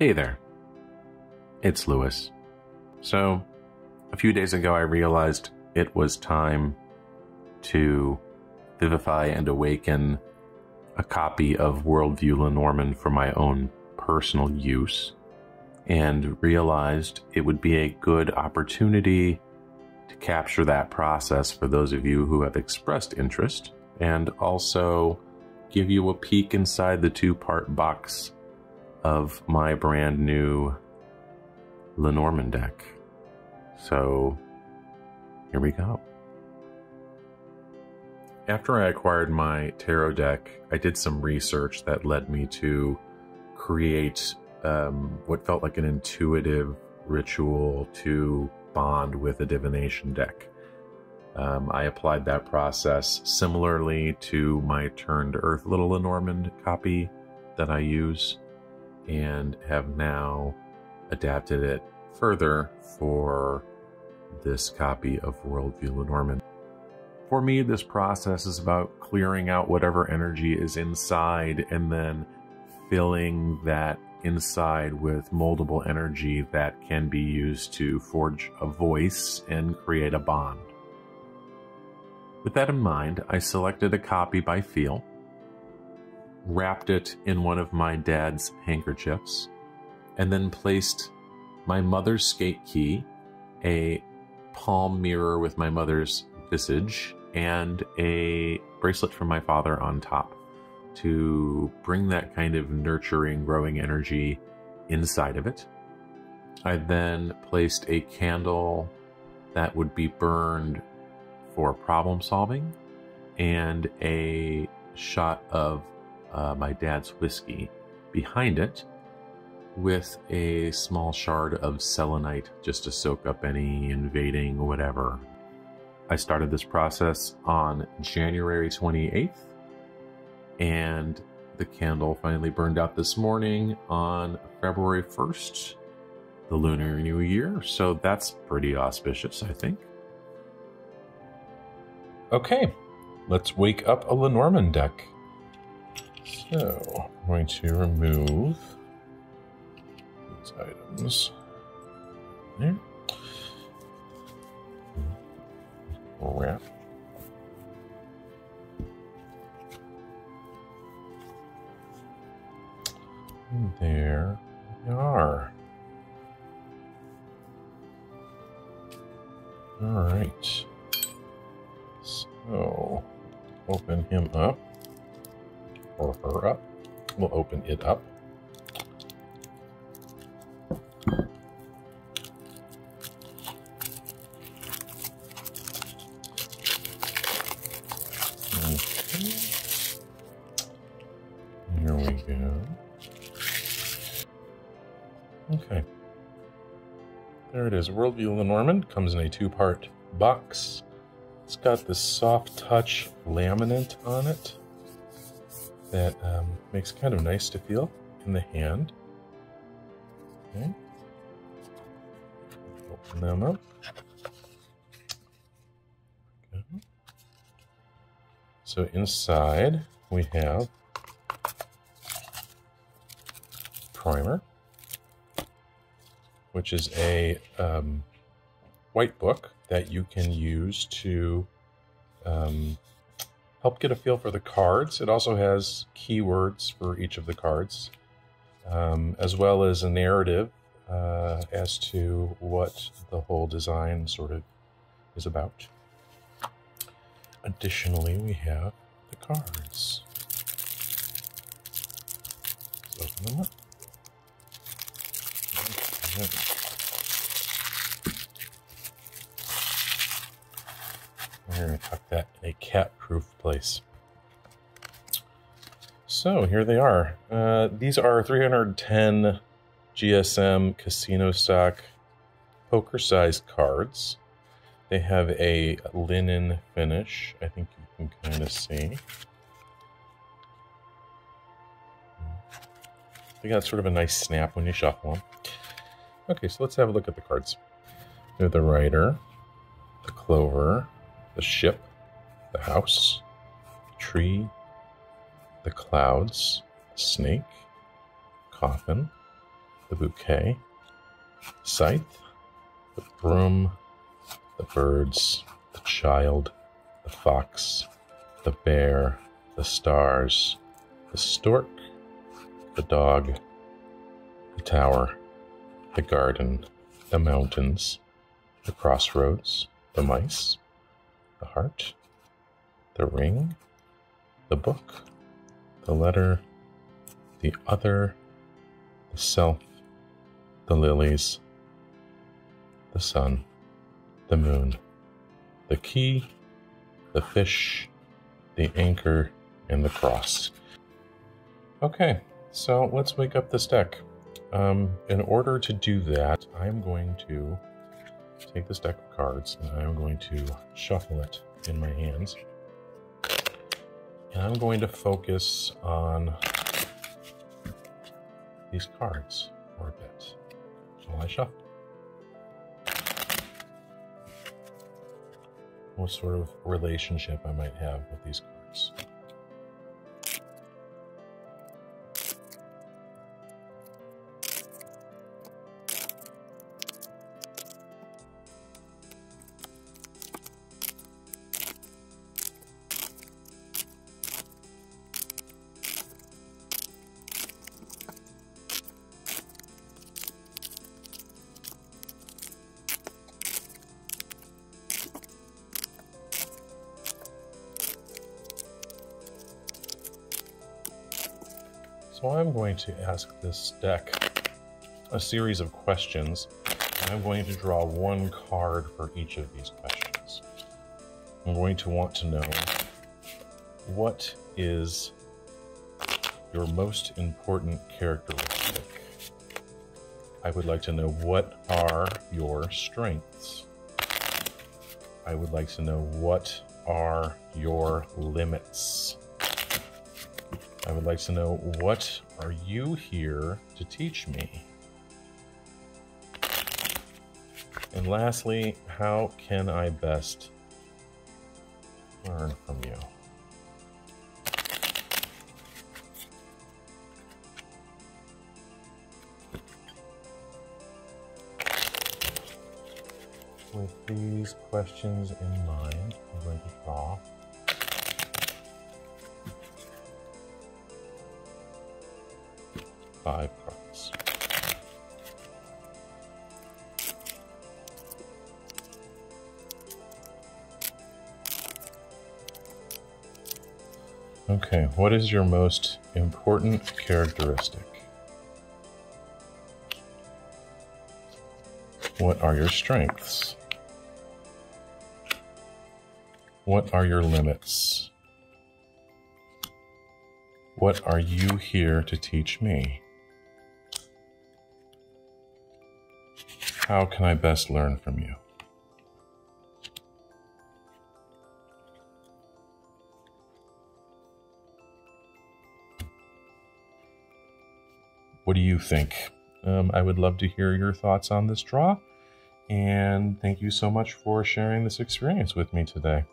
Hey there, it's Lewis. So, a few days ago I realized it was time to vivify and awaken a copy of Worldview Lenormand for my own personal use, and realized it would be a good opportunity to capture that process for those of you who have expressed interest, and also give you a peek inside the two-part box of my brand new Lenormand deck. So here we go. After I acquired my tarot deck, I did some research that led me to create what felt like an intuitive ritual to bond with a divination deck. I applied that process similarly to my Turned Earth Little Lenormand copy that I use, and have now adapted it further for this copy of Worldview Lenormand. For me, this process is about clearing out whatever energy is inside and then filling that inside with moldable energy that can be used to forge a voice and create a bond. With that in mind, I selected a copy by feel, wrapped it in one of my dad's handkerchiefs, and then placed my mother's skate key, a palm mirror with my mother's visage, and a bracelet from my father on top to bring that kind of nurturing, growing energy inside of it. I then placed a candle that would be burned for problem solving, and a shot of my dad's whiskey behind it, with a small shard of selenite just to soak up any invading whatever. I started this process on January 28th, and the candle finally burned out this morning on February 1st, the Lunar New Year, so that's pretty auspicious, I think. Okay, let's wake up a Lenormand deck. So, I'm going to remove these items. There. Wrap. And there we are. All right. So, open him up, or her up. We'll open it up. Okay. Here we go. Okay. There it is. Worldview Lenormand comes in a two-part box. It's got this soft touch laminate on it that makes it kind of nice to feel in the hand. Okay. Open them up. Okay. So inside we have primer, which is a white book that you can use to help get a feel for the cards. It also has keywords for each of the cards, as well as a narrative as to what the whole design sort of is about. Additionally, we have the cards. Let's open them up. Okay. We're going to tuck that in a cat-proof place. So here they are. These are 310 GSM casino stock poker-sized cards. They have a linen finish. I think you can kind of see. They got sort of a nice snap when you shuffle them. Okay, so let's have a look at the cards. They're the Rider, the Clover, the Ship, the House, the Tree, the Clouds, the Snake, Coffin, the bouquet, scythe, the broom, the birds, the child, the fox, the bear, the stars, the stork, the dog, the tower, the garden, the mountains, the crossroads, the mice, the heart, the ring, the book, the letter, the other, the self, the lilies, the sun, the moon, the key, the fish, the anchor, and the cross. Okay, so let's wake up this deck. In order to do that, I'm going to take this deck of cards and I'm going to shuffle it in my hands. And I'm going to focus on these cards for a bit while I shuffle. What sort of relationship I might have with these cards. So I'm going to ask this deck a series of questions, and I'm going to draw one card for each of these questions. I'm going to want to know, what is your most important characteristic? I would like to know, what are your strengths? I would like to know, what are your limits? I would like to know, what are you here to teach me? And lastly, how can I best learn from you? With these questions in mind, I'm going to draw five cards. Okay, what is your most important characteristic? What are your strengths? What are your limits? What are you here to teach me? How can I best learn from you? What do you think? I would love to hear your thoughts on this draw, and thank you so much for sharing this experience with me today.